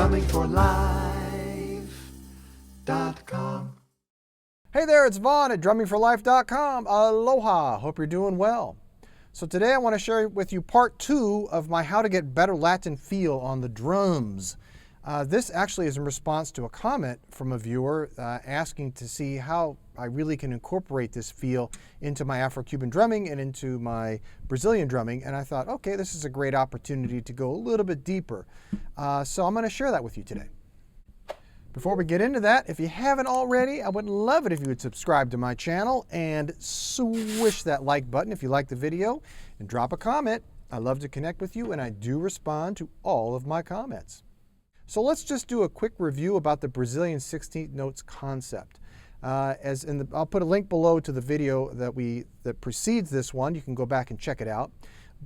drummingforlife.com. Hey there, it's Vaughn at drummingforlife.com. Aloha, hope you're doing well. So today I want to share with you part 2 of my how to get better Latin feel on the drums. This actually is in response to a comment from a viewer asking to see how I really can incorporate this feel into my Afro-Cuban drumming and into my Brazilian drumming. And I thought, okay, this is a great opportunity to go a little bit deeper. So I'm going to share that with you today. Before we get into that, if you haven't already, I would love it if you would subscribe to my channel and swish that like button if you like the video and drop a comment. I love to connect with you and I do respond to all of my comments. So let's just do a quick review about the Brazilian 16th notes concept. I'll put a link below to the video that precedes this one. You can go back and check it out.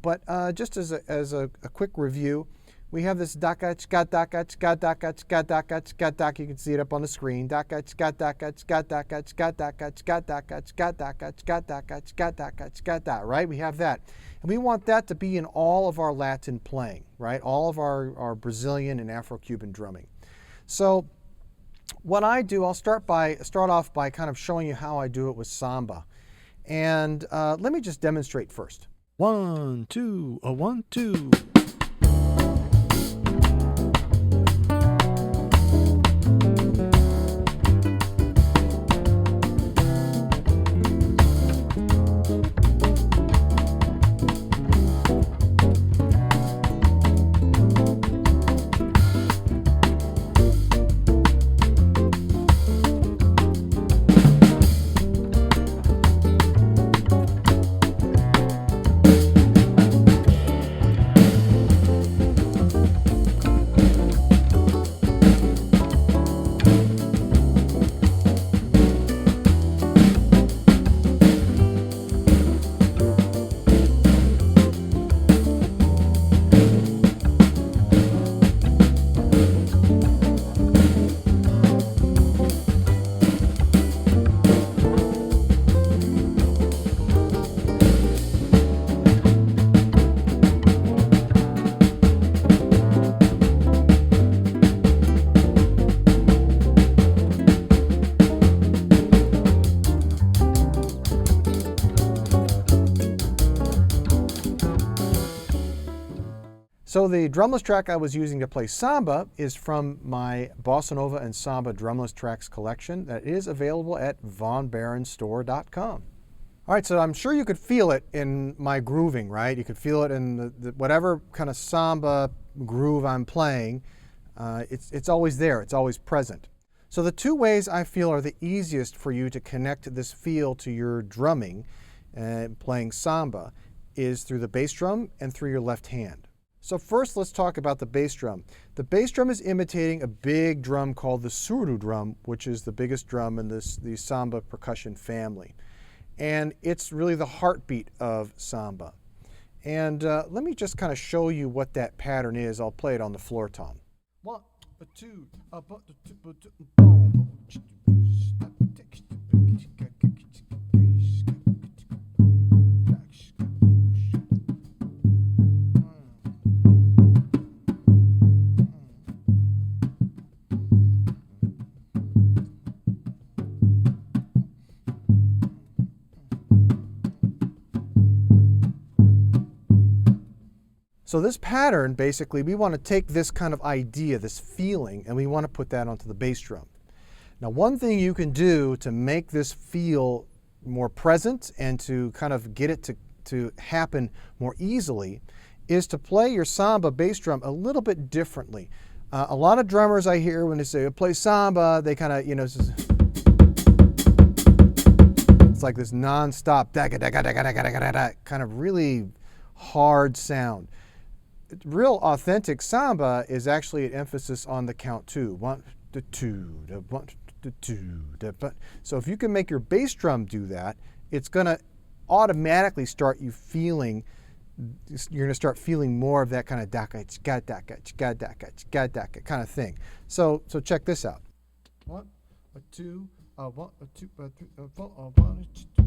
But just as a quick review, we have this daka chka daka chka daka chka daka chka daka. You can see it up on the screen. Daka chka daka chka daka chka daka chka daka chka daka chka daka chka daka chka daka. Right? We have that. And we want that to be in all of our Latin playing, right? All of our Brazilian and Afro-Cuban drumming. So what I do, I'll start off by kind of showing you how I do it with Samba. And let me just demonstrate first. 1, 2, 1, 2. So the drumless track I was using to play Samba is from my Bossa Nova and Samba drumless tracks collection that is available at vaughnbaronstore.com. All right, so I'm sure you could feel it in my grooving, right? You could feel it in the whatever kind of Samba groove I'm playing. It's always there, it's always present. So the two ways I feel are the easiest for you to connect this feel to your drumming playing Samba is through the bass drum and through your left hand. So first, let's talk about the bass drum. The bass drum is imitating a big drum called the surdo drum, which is the biggest drum in the Samba percussion family. And it's really the heartbeat of Samba. And let me just kind of show you what that pattern is. I'll play it on the floor tom. 1, 2, boom. So this pattern, basically, we want to take this kind of idea, this feeling, and we want to put that onto the bass drum. Now, one thing you can do to make this feel more present and to kind of get it to happen more easily is to play your Samba bass drum a little bit differently. A lot of drummers I hear when they say, play Samba, they kind of, it's like this non-stop, kind of really hard sound. Real authentic Samba is actually an emphasis on the count 2. 1, 2, 1, 2. So if you can make your bass drum do that, it's going to automatically start you feeling. You're going to start feeling more of that kind of daka chka daka chka daka chka daka kind of thing. So check this out. 1, 2, 1, 2, 3, 4, 1, 2.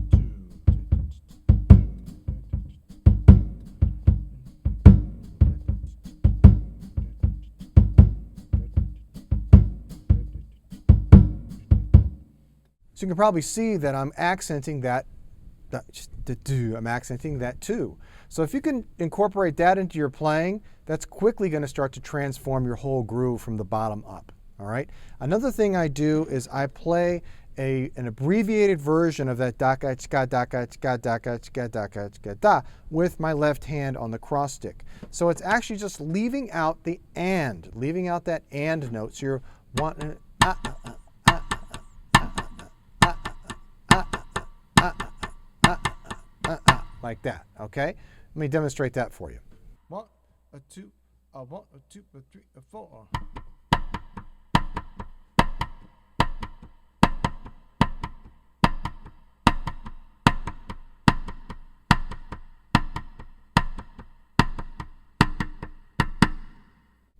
So you can probably see that I'm accenting that, I'm accenting that too. So if you can incorporate that into your playing, that's quickly going to start to transform your whole groove from the bottom up. All right. Another thing I do is I play an abbreviated version of that da ka chka da ka chka da ka chka da ka chka da with my left hand on the cross stick. So it's actually just leaving out the and, leaving out that and note. So you're one like that. Okay. Let me demonstrate that for you. 1, 2, 1, 2, 3, 4.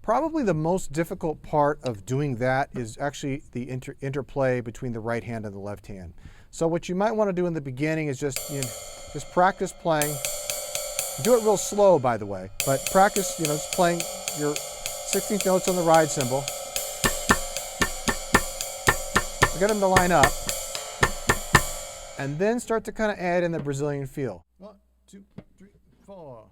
Probably the most difficult part of doing that is actually the interplay between the right hand and the left hand. So what you might want to do in the beginning is just practice playing. Do it real slow, by the way, but practice, just playing your 16th notes on the ride cymbal. Get them to line up, and then start to kind of add in the Brazilian feel. 1, 2, 3, 4.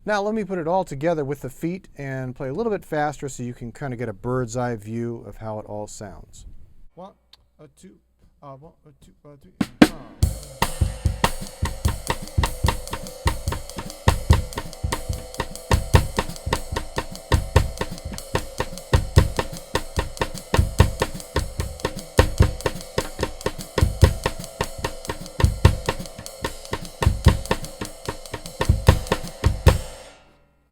Now let me put it all together with the feet and play a little bit faster so you can kind of get a bird's eye view of how it all sounds. 1, 2, 1, 2, 3.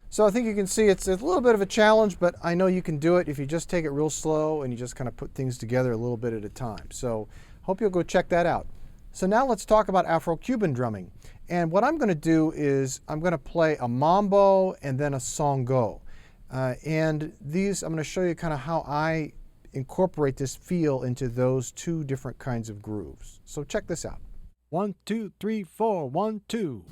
So I think you can see it's a little bit of a challenge, but I know you can do it if you just take it real slow and you just kind of put things together a little bit at a time. So hope you'll go check that out. So now let's talk about Afro-Cuban drumming. And what I'm going to do is I'm going to play a mambo and then a songo. And these, I'm going to show you kind of how I incorporate this feel into those two different kinds of grooves. So check this out. 1, 2, 3, 4, 1, 2.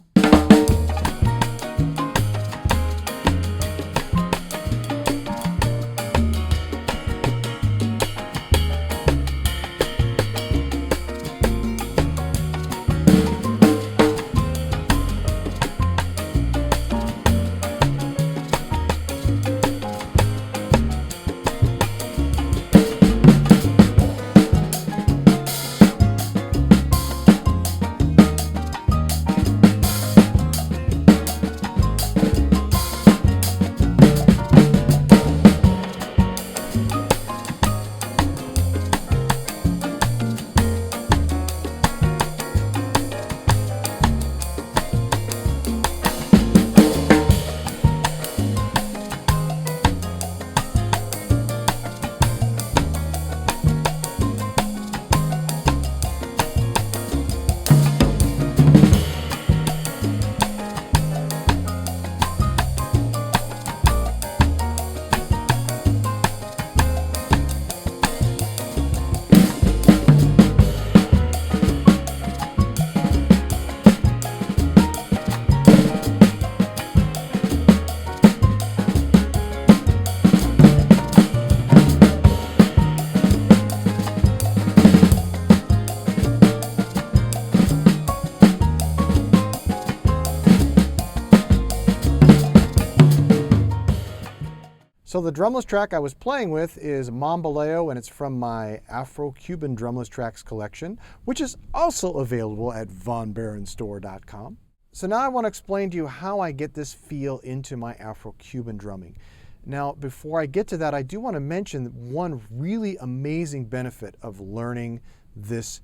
So the drumless track I was playing with is Mamboleo, and it's from my Afro-Cuban drumless tracks collection, which is also available at vonbarenstore.com. So now I want to explain to you how I get this feel into my Afro-Cuban drumming. Now, before I get to that, I do want to mention one really amazing benefit of learning this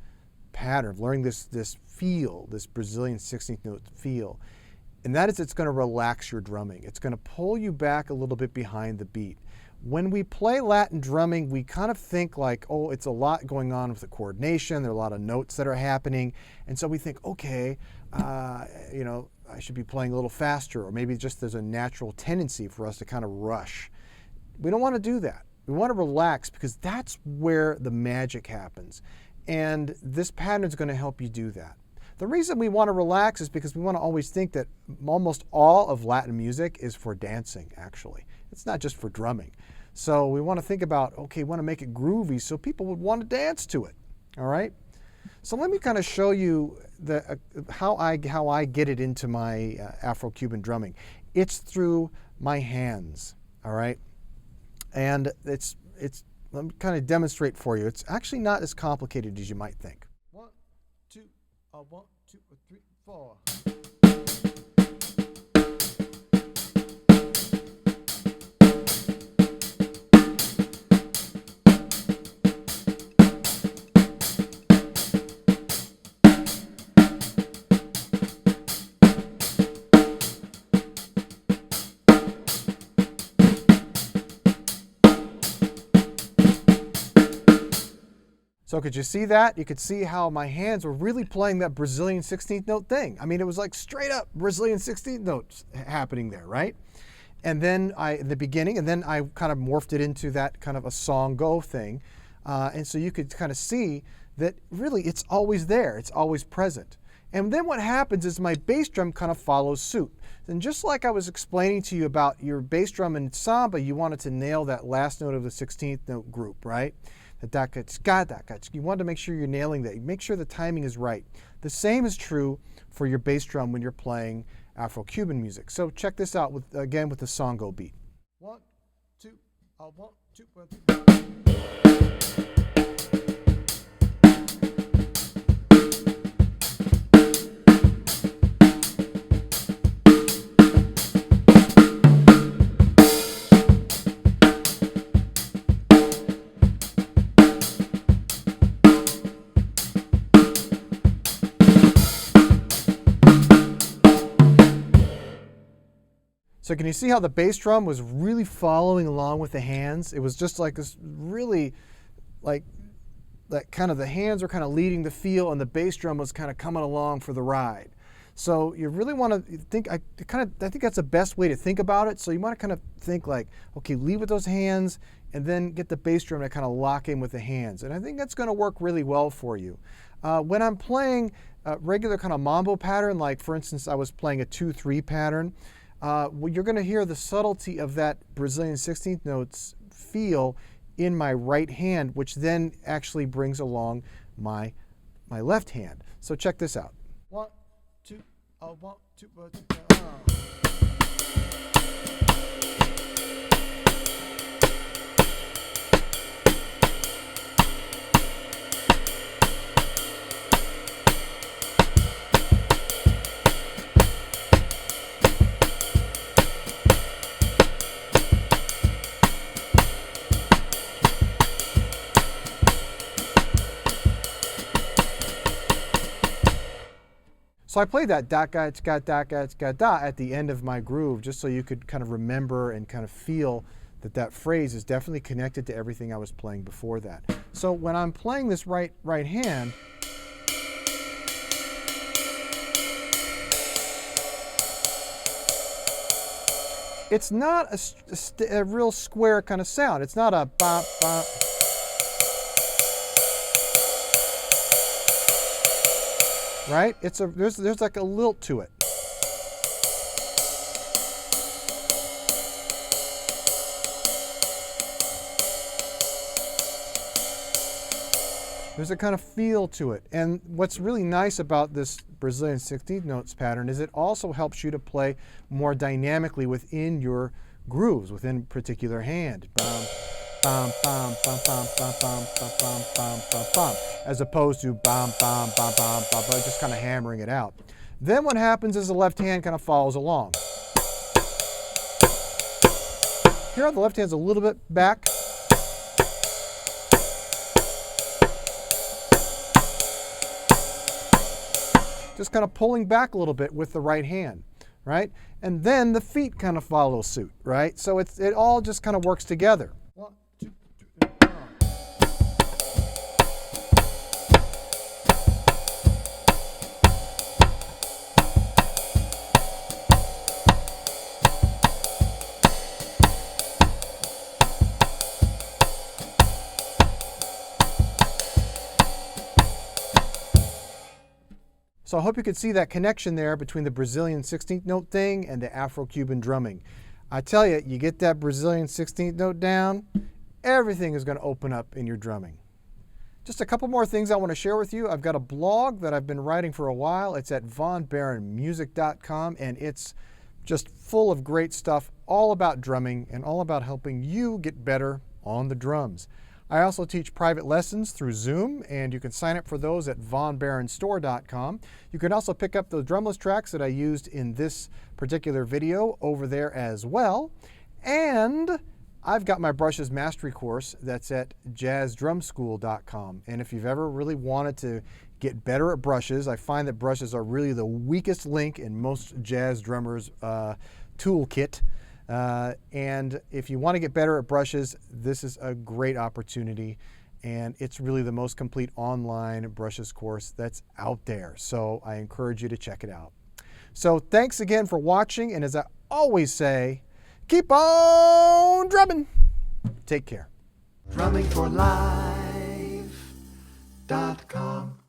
pattern, learning this feel, this Brazilian 16th note feel. And that is it's going to relax your drumming. It's going to pull you back a little bit behind the beat. When we play Latin drumming, we kind of think like, oh, it's a lot going on with the coordination. There are a lot of notes that are happening. And so we think, okay, I should be playing a little faster, or maybe just there's a natural tendency for us to kind of rush. We don't want to do that. We want to relax because that's where the magic happens. And this pattern is going to help you do that. The reason we want to relax is because we want to always think that almost all of Latin music is for dancing, actually. It's not just for drumming. So we want to think about, okay, we want to make it groovy so people would want to dance to it, all right? So let me kind of show you how I get it into my Afro-Cuban drumming. It's through my hands, all right? And let me kind of demonstrate for you. It's actually not as complicated as you might think. 1, 2, 1, 2, 3, 4. So could you see that? You could see how my hands were really playing that Brazilian 16th note thing. I mean, it was like straight up Brazilian 16th notes happening there, right? And then in the beginning, and then I kind of morphed it into that kind of a songo thing. And so you could kind of see that really it's always there. It's always present. And then what happens is my bass drum kind of follows suit. And just like I was explaining to you about your bass drum in Samba, you wanted to nail that last note of the 16th note group, right? You want to make sure you're nailing that. Make sure the timing is right. The same is true for your bass drum when you're playing Afro-Cuban music. So check this out again with the songo beat. 1, 2, 1, 2, 1, 2. So can you see how the bass drum was really following along with the hands? It was just like this really, like that kind of the hands were kind of leading the feel and the bass drum was kind of coming along for the ride. So you really want to think, I think that's the best way to think about it. So you want to kind of think like, okay, lead with those hands and then get the bass drum to kind of lock in with the hands. And I think that's going to work really well for you. When I'm playing a regular kind of mambo pattern, like for instance, I was playing a 2-3 pattern, you're going to hear the subtlety of that Brazilian 16th notes feel in my right hand, which then actually brings along my left hand. So check this out. 1, 2, 1, 2, 1, 2, So I played that da at the end of my groove just so you could kind of remember and kind of feel that that phrase is definitely connected to everything I was playing before that. So when I'm playing this right hand, it's not a real square kind of sound. It's not a bop, bop. Right? There's like a lilt to it. There's a kind of feel to it. And what's really nice about this Brazilian 16th notes pattern is it also helps you to play more dynamically within your grooves, within a particular hand. Bum, bum, bum, bum, bum, bum, bum, bum, bum, bum, bum, bum, as opposed to bum, bum, bum, bum, bum, bum, just kind of hammering it out. Then what happens is the left hand kind of follows along. Here the left hand's a little bit back. Just kind of pulling back a little bit with the right hand, right? And then the feet kind of follow suit, right? So it all just kind of works together. 1, 2, 3, 4. So I hope you could see that connection there between the Brazilian 16th note thing and the Afro-Cuban drumming. I tell you, you get that Brazilian 16th note down, everything is going to open up in your drumming. Just a couple more things I want to share with you. I've got a blog that I've been writing for a while. It's at vonbaronmusic.com, and it's just full of great stuff all about drumming and all about helping you get better on the drums. I also teach private lessons through Zoom, and you can sign up for those at vonbaronstore.com. You can also pick up the drumless tracks that I used in this particular video over there as well. And I've got my brushes mastery course that's at jazzdrumschool.com. And if you've ever really wanted to get better at brushes, I find that brushes are really the weakest link in most jazz drummers' toolkit. And if you want to get better at brushes, this is a great opportunity. And it's really the most complete online brushes course that's out there. So I encourage you to check it out. So thanks again for watching. And as I always say, keep on drumming. Take care. drummingforlife.com